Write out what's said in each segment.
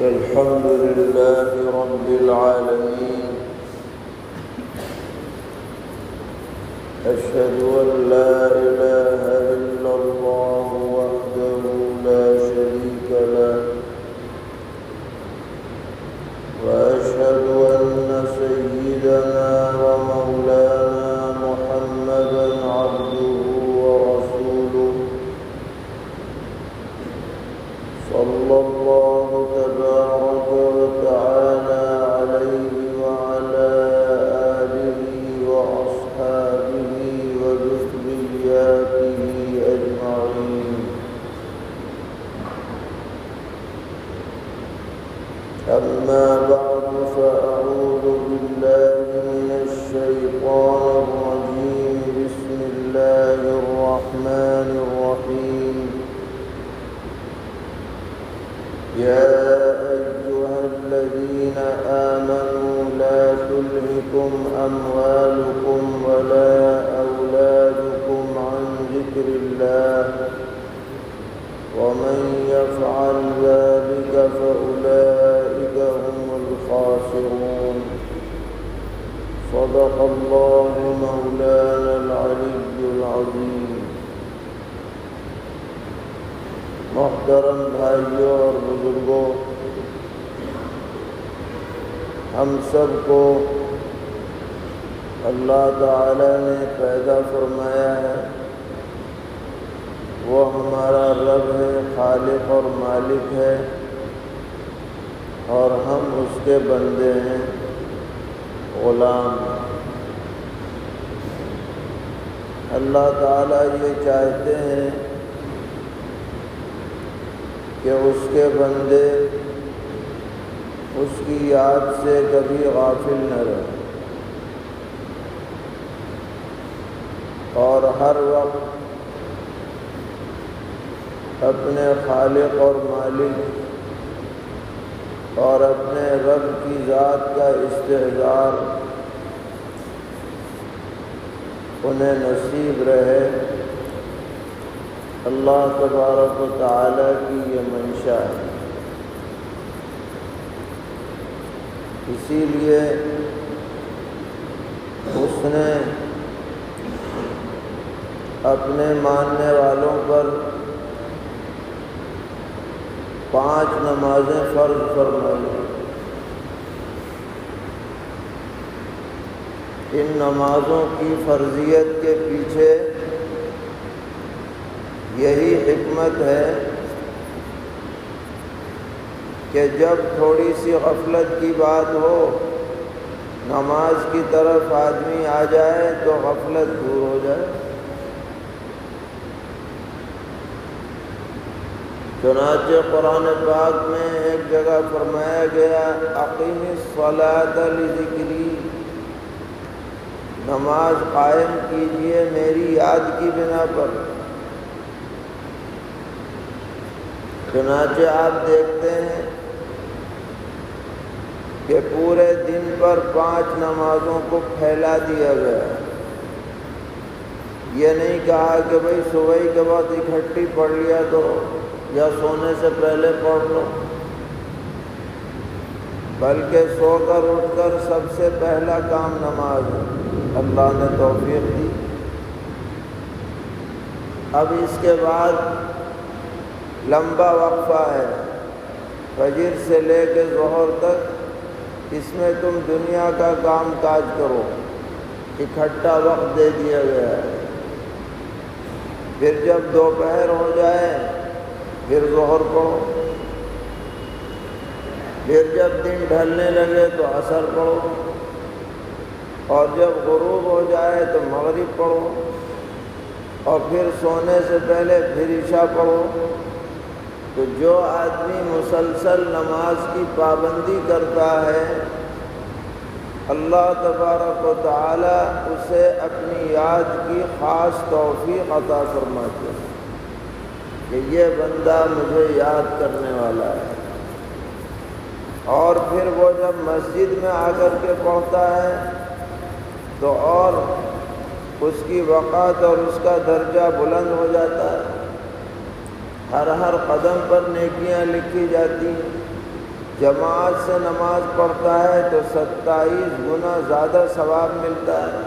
الحمد لله رب العالمين. أشهد أن لا إله إلا الله وحده لا شريك له، وأشهد أن سيدنا ومولانا محمدا عبده ورسوله، صلى الله تبارك وتعالى عليه وعلى آله وأصحابه وذرياته أجمعين. أما بعد، فأعوذ بالله من الشيطان الرجيم. بسم الله الرحمن الرحيم. يا أيها الذين آمنوا لا تلهكم أموالكم ولا أولادكم عن ذكر الله، ومن يفعل ذلك فأولئك هم الخاسرون. صدق الله مولانا العلي العظيم. محترم بھائیوں اور بزرگوں، ہم سب کو اللہ تعالی نے پیدا فرمایا ہے، وہ ہمارا رب ہے، خالق اور مالک ہے، اور ہم اس کے بندے ہیں، غلام. اللہ تعالی یہ چاہتے ہیں کہ اس کے بندے اس کی یاد سے کبھی غافل نہ رہیں، اور ہر وقت اپنے خالق اور مالک اور اپنے رب کی ذات کا استحضار انہیں نصیب رہے. اللہ تبارک و تعالی کی یہ منشا ہے. اسی لیے اس نے اپنے ماننے والوں پر 5 نمازیں فرض فرمائی. ان نمازوں کی فرضیت کے پیچھے یہی حکمت ہے کہ جب تھوڑی سی غفلت کی بات ہو، نماز کی طرف آدمی آ جائے تو غفلت دور ہو جائے. چنانچہ قرآن پاک میں ایک جگہ فرمایا گیا، اقیم الصلاۃ لذکری، نماز قائم کیجئے میری یاد کی بنا پر. چنانچہ آپ دیکھتے ہیں کہ پورے دن پر 5 نمازوں کو پھیلا دیا گیا. یہ نہیں کہا کہ بھئی صبح کے بعد اکٹھی پڑھ لیا تو یا سونے سے پہلے پڑھ لو، بلکہ سو کر اٹھ کر سب سے پہلا کام نماز ہے. اللہ نے توفیق دی. اب اس کے بعد لمبا وقفہ ہے، فجر سے لے کے ظہر تک. اس میں تم دنیا کا کام کاج کرو، اکٹھا وقت دے دیا گیا ہے. پھر جب دوپہر ہو جائے پھر ظہر پڑھو، پھر جب دن ڈھلنے لگے تو عصر پڑھو، اور جب غروب ہو جائے تو مغرب پڑھو، اور پھر سونے سے پہلے پھر عشاء پڑھو. تو جو آدمی مسلسل نماز کی پابندی کرتا ہے، اللہ تبارک و تعالی اسے اپنی یاد کی خاص توفیق عطا فرماتے ہیں کہ یہ بندہ مجھے یاد کرنے والا ہے. اور پھر وہ جب مسجد میں آ کر کے پڑھتا ہے تو اور اس کی وقعت اور اس کا درجہ بلند ہو جاتا ہے. ہر قدم پر نیکیاں لکھی جاتی ہیں. جماعت سے نماز پڑھتا ہے تو 27 گنا زیادہ ثواب ملتا ہے،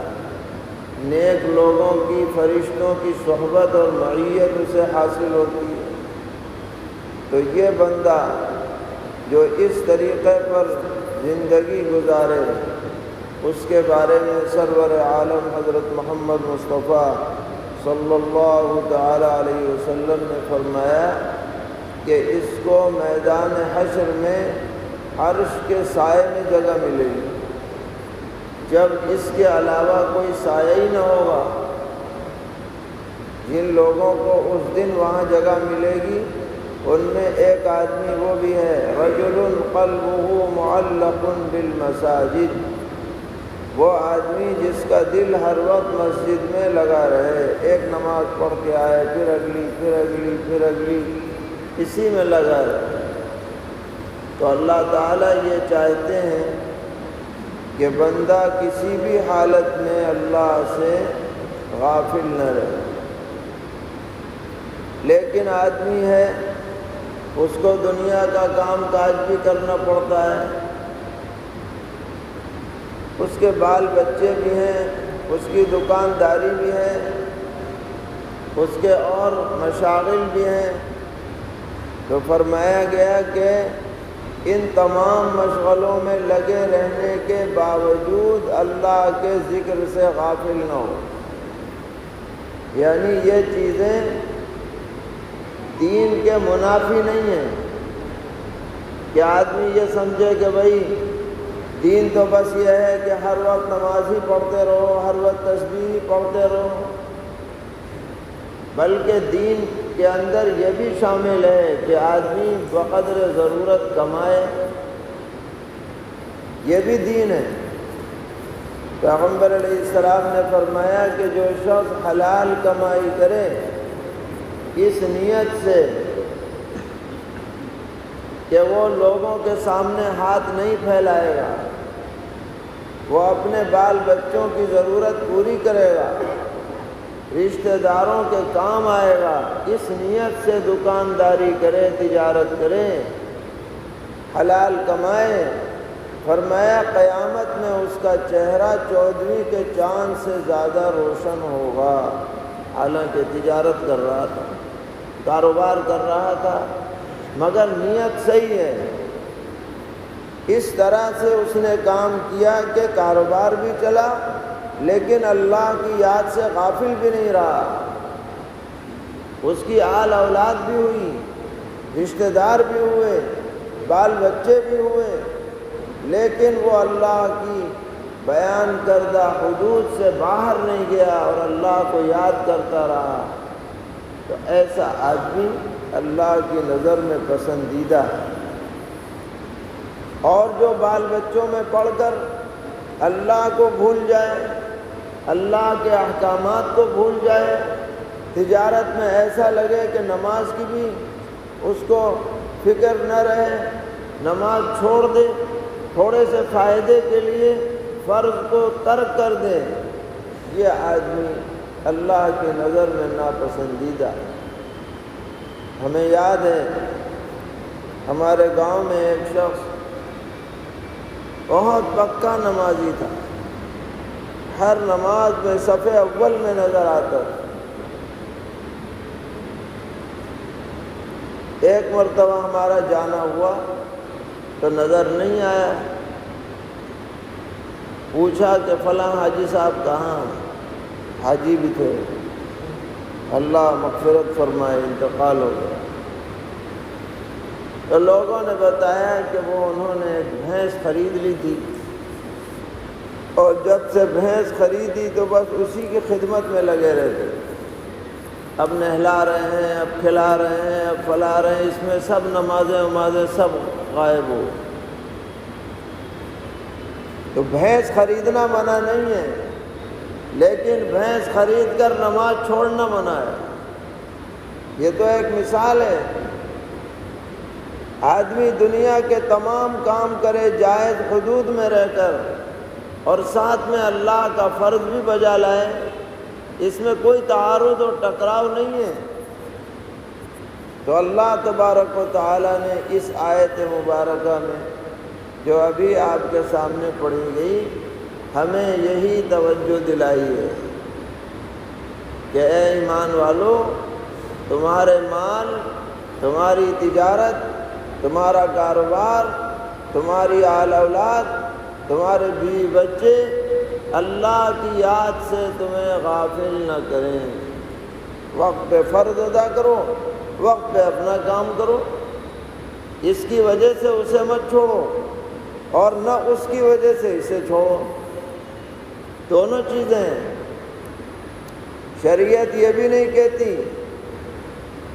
نیک لوگوں کی، فرشتوں کی صحبت اور معیت اسے حاصل ہوتی ہے۔ تو یہ بندہ جو اس طریقے پر زندگی گزارے، اس کے بارے میں سرور عالم حضرت محمد مصطفیٰ صلی اللہ تعالی علیہ وسلم نے فرمایا کہ اس کو میدان حشر میں عرش کے سائے میں جگہ ملے گی، جب اس کے علاوہ کوئی سایہ ہی نہ ہوگا۔ جن لوگوں کو اس دن وہاں جگہ ملے گی ان میں ایک آدمی وہ بھی ہے، رجل قلبہ معلق بالمساجد، وہ آدمی جس کا دل ہر وقت مسجد میں لگا رہے، ایک نماز پڑھ کے آئے، پھر اگلی، پھر اگلی، پھر اگلی، اسی میں لگا رہے۔ تو اللہ تعالیٰ یہ چاہتے ہیں کہ بندہ کسی بھی حالت میں اللہ سے غافل نہ رہے۔ لیکن آدمی ہے، اس کو دنیا کا کام کاج بھی کرنا پڑتا ہے، اس کے بال بچے بھی ہیں، اس کی دکانداری بھی ہے، اس کے اور مشاغل بھی ہیں۔ تو فرمایا گیا کہ ان تمام مشغلوں میں لگے رہنے کے باوجود اللہ کے ذکر سے غافل نہ ہو۔ یعنی یہ چیزیں دین کے منافی نہیں ہیں کہ آدمی یہ سمجھے کہ بھائی دین تو بس یہ ہے کہ ہر وقت نماز ہی پڑھتے رہو، ہر وقت تسبیح ہی پڑھتے رہو، بلکہ دین کے اندر یہ بھی شامل ہے کہ آدمی بقدر ضرورت کمائے، یہ بھی دین ہے۔ پیغمبر علیہ السلام نے فرمایا کہ جو شخص حلال کمائی کرے اس نیت سے کہ وہ لوگوں کے سامنے ہاتھ نہیں پھیلائے گا، وہ اپنے بال بچوں کی ضرورت پوری کرے گا، رشتہ داروں کے کام آئے گا، اس نیت سے دکانداری کرے، تجارت کرے، حلال کمائے، فرمایا قیامت میں اس کا چہرہ 14ویں کے چاند سے زیادہ روشن ہوگا، حالانکہ تجارت کر رہا تھا، کاروبار کر رہا تھا، مگر نیت صحیح ہے۔ اس طرح سے اس نے کام کیا کہ کاروبار بھی چلا لیکن اللہ کی یاد سے غافل بھی نہیں رہا، اس کی آل اولاد بھی ہوئی، رشتہ دار بھی ہوئے، بال بچے بھی ہوئے، لیکن وہ اللہ کی بیان کردہ حدود سے باہر نہیں گیا اور اللہ کو یاد کرتا رہا۔ تو ایسا آدمی اللہ کی نظر میں پسندیدہ ہے۔ اور جو بال بچوں میں پڑھ کر اللہ کو بھول جائے، اللہ کے احکامات کو بھول جائے، تجارت میں ایسا لگے کہ نماز کی بھی اس کو فکر نہ رہے، نماز چھوڑ دے، تھوڑے سے فائدے کے لیے فرض کو ترک کر دے، یہ آدمی اللہ کی نظر میں ناپسندیدہ ہے۔ ہمیں یاد ہے ہمارے گاؤں میں ایک شخص بہت پکا نمازی تھا، ہر نماز میں صف اول میں نظر آتا تھا۔ ایک مرتبہ ہمارا جانا ہوا تو نظر نہیں آیا، پوچھا کہ فلاں حاجی صاحب کہاں ہیں؟ حاجی بھی تھے، اللہ مغفرت فرمائے، انتقال ہو گیا۔ تو لوگوں نے بتایا کہ وہ انہوں نے ایک بھینس خرید لی تھی، اور جب سے بھینس خریدی تو بس اسی کی خدمت میں لگے رہتے، اب نہلا رہے ہیں، اب کھلا رہے ہیں، اب پلا رہے ہیں، اس میں سب نمازیں سب غائب ہو۔ تو بھینس خریدنا منع نہیں ہے، لیکن بھینس خرید کر نماز چھوڑنا منع ہے۔ یہ تو ایک مثال ہے۔ آدمی دنیا کے تمام کام کرے جائز حدود میں رہ کر، اور ساتھ میں اللہ کا فرض بھی بجا لائے، اس میں کوئی تعارض اور ٹکراؤ نہیں ہے۔ تو اللہ تبارک و تعالیٰ نے اس آیت مبارکہ میں جو ابھی آپ کے سامنے پڑھی گئی ہمیں یہی توجہ دلائی ہے کہ اے ایمان والو، تمہارے مال، تمہاری تجارت، تمہارا کاروبار، تمہاری آل اولاد، تمہارے بیوی بچے اللہ کی یاد سے تمہیں غافل نہ کریں۔ وقت پہ فرض ادا کرو، وقت پہ اپنا کام کرو، اس کی وجہ سے اسے مت چھوڑو اور نہ اس کی وجہ سے اسے چھوڑو، دونوں چیزیں ہیں۔ شریعت یہ بھی نہیں کہتی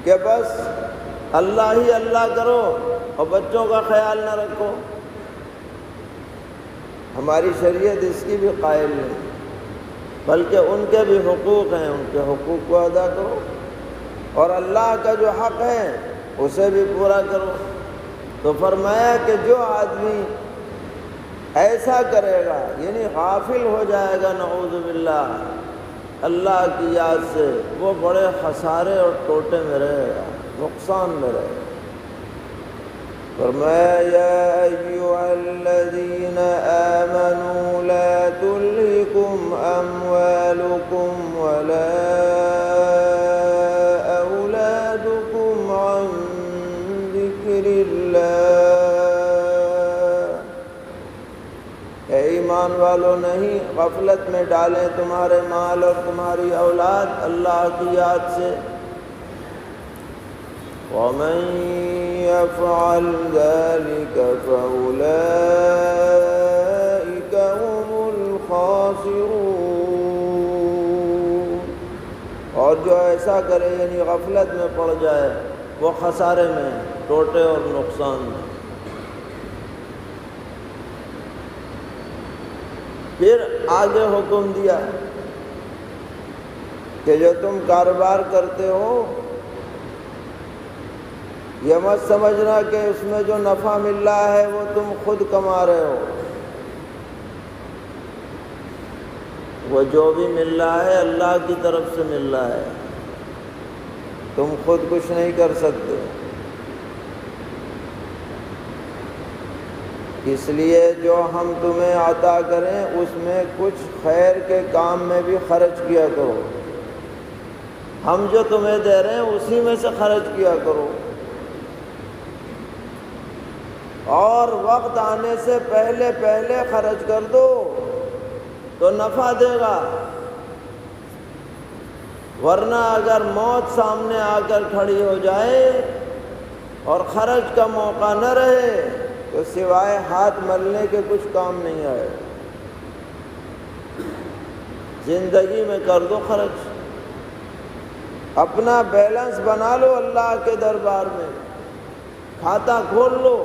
کہ بس اللہ ہی اللہ کرو اور بچوں کا خیال نہ رکھو، ہماری شریعت اس کی بھی قائل نہیں، بلکہ ان کے بھی حقوق ہیں، ان کے حقوق کو ادا کرو اور اللہ کا جو حق ہے اسے بھی پورا کرو۔ تو فرمایا کہ جو آدمی ایسا کرے گا یعنی غافل ہو جائے گا نعوذ باللہ اللہ کی یاد سے، وہ بڑے خسارے اور ٹوٹے میں رہے گا، نقصان میں رہے گا۔ فرمایا یا ایھا الذین آمنوا لا تلہکم اموالکم ولا اولادکم عن ذکر اللہ، اے ایمان والو نہیں غفلت میں ڈالیں تمہارے مال اور تمہاری اولاد اللہ کی یاد سے۔ وَمَن يَفْعَلْ ذَلِكَ فَأُولَئِكَ هُمُ الْخَاسِرُونَ، اور جو ایسا کرے یعنی غفلت میں پڑ جائے وہ خسارے میں، ٹوٹے اور نقصان میں۔ پھر آگے حکم دیا کہ جو تم کاروبار کرتے ہو یہ مت سمجھنا کہ اس میں جو نفع مل رہا ہے وہ تم خود کما رہے ہو، وہ جو بھی مل رہا ہے اللہ کی طرف سے مل رہا ہے، تم خود کچھ نہیں کر سکتے۔ اس لیے جو ہم تمہیں عطا کریں اس میں کچھ خیر کے کام میں بھی خرچ کیا کرو، ہم جو تمہیں دے رہے ہیں اسی میں سے خرچ کیا کرو، اور وقت آنے سے پہلے پہلے خرچ کر دو تو نفع دے گا، ورنہ اگر موت سامنے آ کر کھڑی ہو جائے اور خرچ کا موقع نہ رہے تو سوائے ہاتھ ملنے کے کچھ کام نہیں آئے۔ زندگی میں کر دو خرچ، اپنا بیلنس بنا لو اللہ کے دربار میں، کھاتا کھول لو،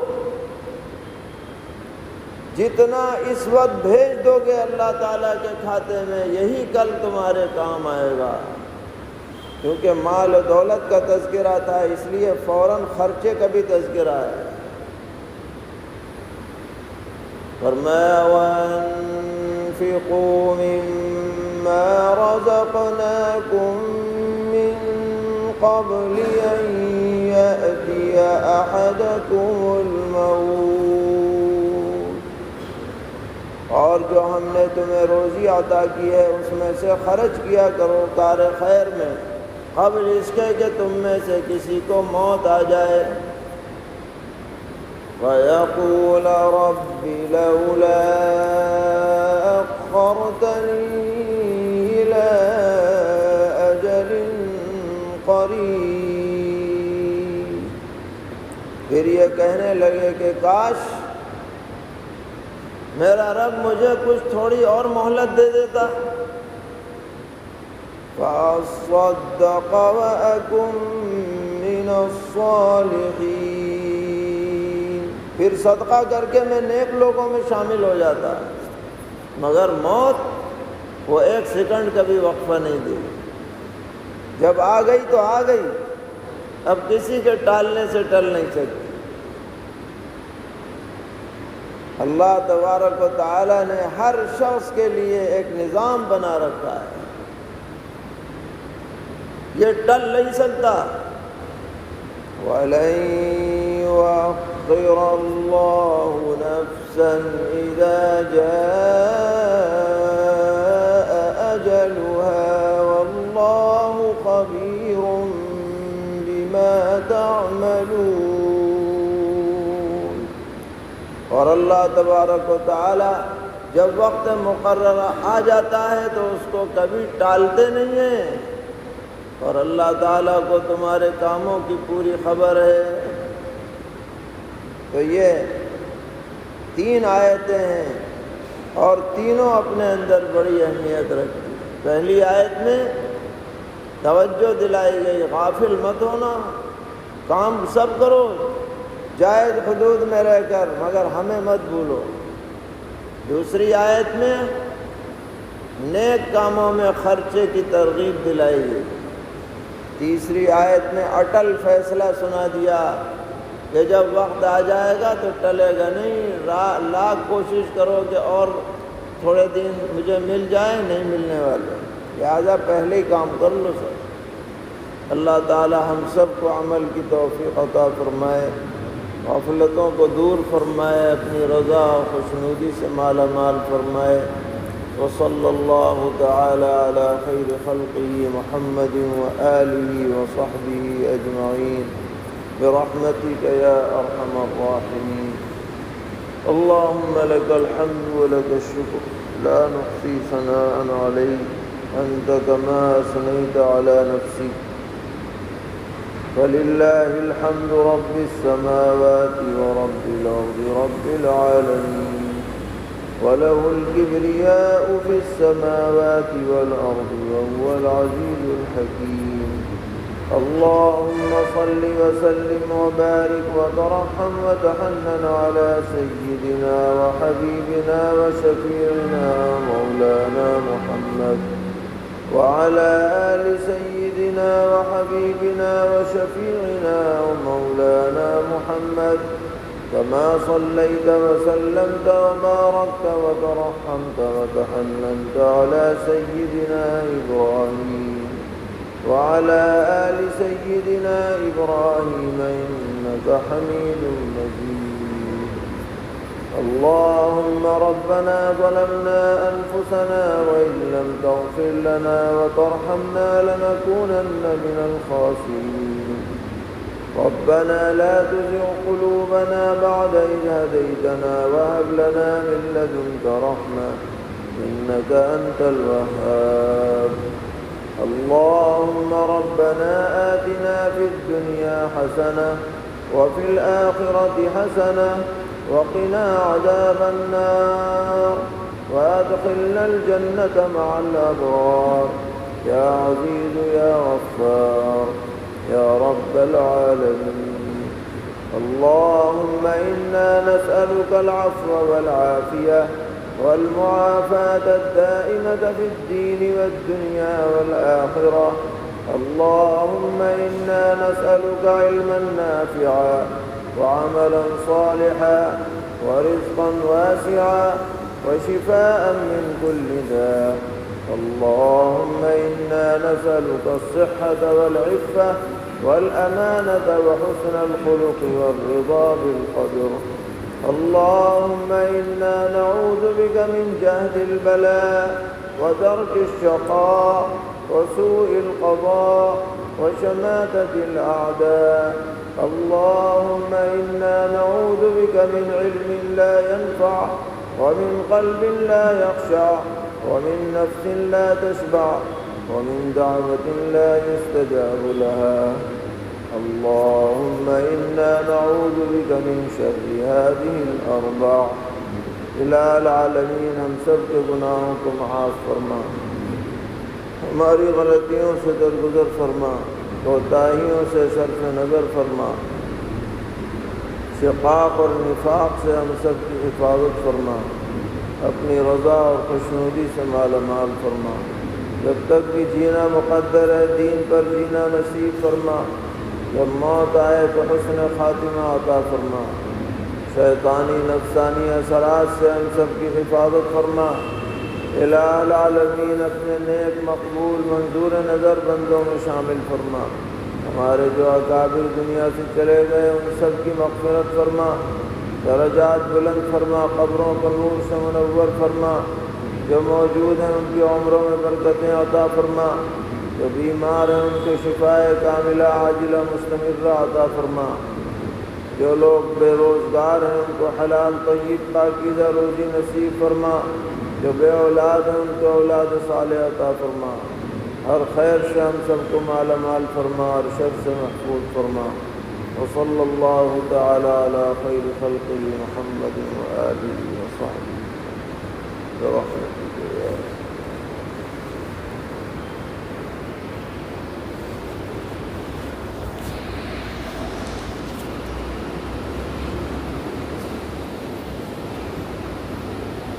جتنا اس وقت بھیج دو گے اللہ تعالیٰ کے کھاتے میں یہی کل تمہارے کام آئے گا، کیونکہ مال و دولت کا تذکرہ تھا اس لیے فوراً خرچے کا بھی تذکرہ ہے۔ فرمایا وَأَنفِقُوا مِمَّا رَزَقْنَاكُم مِّن قَبْلِ أَن يَأْتِيَ أَحَدَكُمُ الْمَوْتُ، اور جو ہم نے تمہیں روزی عطا کی ہے اس میں سے خرچ کیا کرو کار خیر میں، قبل اس کے کہ تم میں سے کسی کو موت آ جائے۔ فَيَقُولَ رَبِّ لَوْلَا أَخَّرْتَنِي إِلَىٰ أَجَلٍ قَرِيبٍ، پھر یہ کہنے لگے کہ کاش میرا رب مجھے کچھ تھوڑی اور مہلت دے دیتا، فَأَصَّدَّقَ وَأَكُن مِّنَ الصَّالِحِينَ، پھر صدقہ کر کے میں نیک لوگوں میں شامل ہو جاتا، مگر موت وہ ایک سیکنڈ کا بھی وقفہ نہیں دی، جب آ گئی تو آ گئی، اب کسی کے ٹالنے سے ٹل نہیں سکتی۔ اللہ تبارک و تعالیٰ نے ہر شخص کے لیے ایک نظام بنا رکھا ہے، یہ ٹل نہیں سکتا، وَلَن يُؤَخِّرَ اللَّهُ نَفْسًا إِذَا جَاءَ أَجَلُهَا وَاللَّهُ خَبِيرٌ بِمَا تَعْمَلُونَ۔ اور اللہ تبارک و تعالی جب وقت مقررہ آ جاتا ہے تو اس کو کبھی ٹالتے نہیں ہیں، اور اللہ تعالیٰ کو تمہارے کاموں کی پوری خبر ہے۔ تو یہ 3 آیتیں ہیں اور تینوں اپنے اندر بڑی اہمیت رکھتی ہیں۔ پہلی آیت میں توجہ دلائی گئی، غافل مت ہونا، کام سب کرو جائز حدود میں رہ کر، مگر ہمیں مت بھولو۔ دوسری آیت میں نیک کاموں میں خرچے کی ترغیب دلائی گئی۔ تیسری آیت میں اٹل فیصلہ سنا دیا کہ جب وقت آ جائے گا تو ٹلے گا نہیں، لاکھ کوشش کرو کہ اور تھوڑے دن مجھے مل جائے، نہیں ملنے والے، لہٰذا پہلے ہی کام کر لو سر۔ اللہ تعالی ہم سب کو عمل کی توفیق عطا فرمائے، غفلتوں کو دور فرمائے، اپنی رضا و خوشنودی سے مالا مال فرمائے۔ وصلی اللہ تعالی علی خیر خلقہ محمد وآلہ وصحبہ اجمعین برحمتک یا ارحم الراحمین۔ اللہم لک الحمد ولک الشکر لا نحصی ثناء علیک انت کما اثنیت علی نفسک فللہ الحمد رب السماوات ورب الارض رب العالمین وله الكبرياء في السماوات والأرض وهو العزيز الحكيم۔ اللهم صل وسلم وبارك وترحم وتحنن على سيدنا وحبيبنا وشفيعنا مولانا محمد وعلى آل سيدنا وحبيبنا وشفيعنا ومولانا محمد كما صليت وسلمت وباركت وترحمت وتحننت على سيدنا إبراهيم وعلى آل سيدنا إبراهيم إنك حميد مجيد۔ اللهم ربنا ظلمنا أنفسنا وإن لم تغفر لنا وترحمنا لنكونن من الخاسرين۔ ربنا لا تزغ قلوبنا بعد إذ هديتنا وهب لنا من لدنك رحمة إنك أنت الوهاب۔ اللهم ربنا آتنا في الدنيا حسنة وفي الآخرة حسنة وقنا عذاب النار وأدخلنا الجنة مع الأبرار يا عزيز يا غفار يا رب العالمين۔ اللهم إنا نسألك العفو والعافية والمعافاة الدائمة في الدين والدنيا والآخرة۔ اللهم إنا نسألك علما نافعا وعملا صالحا ورزقا واسعا وشفاء من كل داء۔ اللهم إنا نسألك الصحة والعفة والأمانة وحسن الخلق والرضا بالقدر۔ اللهم إنا نعوذ بك من جهد البلاء ودرك الشقاء وسوء القضاء وشماتة الأعداء۔ اللهم إنا نعوذ بك من علم لا ينفع ومن قلب لا يخشع ومن نفس لا تشبع ومن دعوة لا يستجاب لها۔ اللهم إنا نعوذ بك من شر هذه الأربع۔ الہ العالمین ہم سب کے گناہوں کو معاف فرما، ہماری غلطیوں سے درگزر فرما، کوتاہیوں سے صرف نظر فرما، شقاق اور نفاق سے ہم سب کی حفاظت فرما، اپنی رضا اور خوشنودی سے مالا مال فرما۔ جب تک بھی جینا مقدر ہے دین پر جینا نصیب فرما، جب موت آئے تو حسن خاتمہ عطا فرما۔ شیطانی نفسانی اثرات سے ہم سب کی حفاظت فرما۔ الہ العالمین اپنے نیک مقبول منظور نظر بندوں میں شامل فرما، ہمارے جو اکابر دنیا سے چلے گئے ان سب کی مغفرت فرما، درجات بلند فرما، قبروں کو نور سے منور فرما، جو موجود ہیں ان کی عمروں میں برکتیں عطا فرما، جو بیمار ہیں ان کو شفائے کاملہ عاجلہ مستمرہ عطا فرما، جو لوگ بے روزگار ہیں ان کو حلال طیب پاکیزہ روزی نصیب فرما، جو بے اولاد ہیں ان کو اولاد صالح عطا فرما، ہر خیر سے ہم سب کو مالا مال فرما اور شر سے محفوظ فرما۔ وصلی اللہ تعالی علی خیر خلقہ محمد وآلہ وصحبہ۔